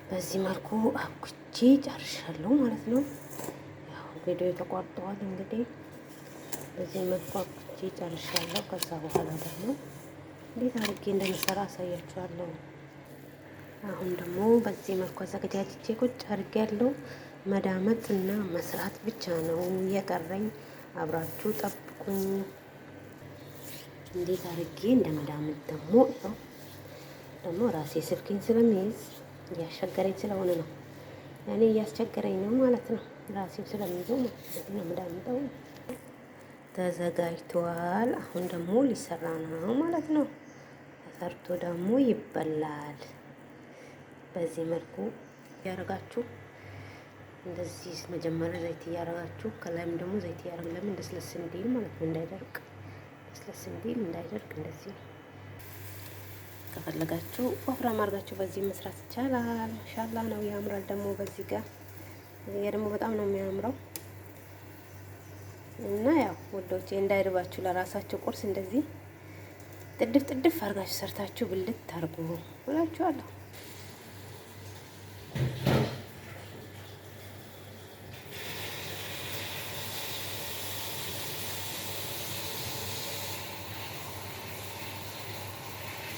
በዚህ መልኩ አብኩቼ ጨርሻለሁ ማለት ነው። ያው ቪዲዮ ተቋርጠዋል። እንግዲህ በዚህ መልኩ አብኩቼ ጨርሻለሁ። ከዛ በኋላ ደግሞ እንዴት አድርጌ እንደምሰራ አሳያችኋለሁ። አሁን ደግሞ በዚህ መልኩ አዘገጃጅቼ ቁጭ አድርጌያለሁ። መዳመጥ እና መስራት ብቻ ነው የቀረኝ። አብራችሁ ጠብቁኝ። እንዴት አድርጌ እንደመዳመጥ ደግሞ ራሴ ስልኬን ስለሚይዝ እያስቸገረኝ ስለሆነ ነው። እኔ እያስቸገረኝ ነው ማለት ነው። ራሴው ስለሚይዘው ማለት ነው የምዳምጠው። ተዘጋጅቷል። አሁን ደግሞ ሊሰራ ነው ማለት ነው። ተሰርቶ ደግሞ ይበላል። በዚህ መልኩ እያደረጋችሁ እንደዚህ መጀመሪያ ዘይት እያደረጋችሁ ከላይም ደግሞ ዘይት እያደረግ ለምን ለስለስ እንዲል ማለት ነው፣ እንዳይደርቅ ለስለስ እንዲል እንዳይደርቅ እንደዚህ ከፈለጋችሁ ወፍራም አድርጋችሁ በዚህ መስራት ይቻላል። ማሻአላ ነው፣ ያምራል። ደግሞ በዚህ ጋር ደግሞ በጣም ነው የሚያምረው። እና ያው ወዶቼ እንዳይርባችሁ ለራሳችሁ ቁርስ እንደዚህ ጥድፍ ጥድፍ አድርጋችሁ ሰርታችሁ ብልት ታርጉ እላችኋለሁ።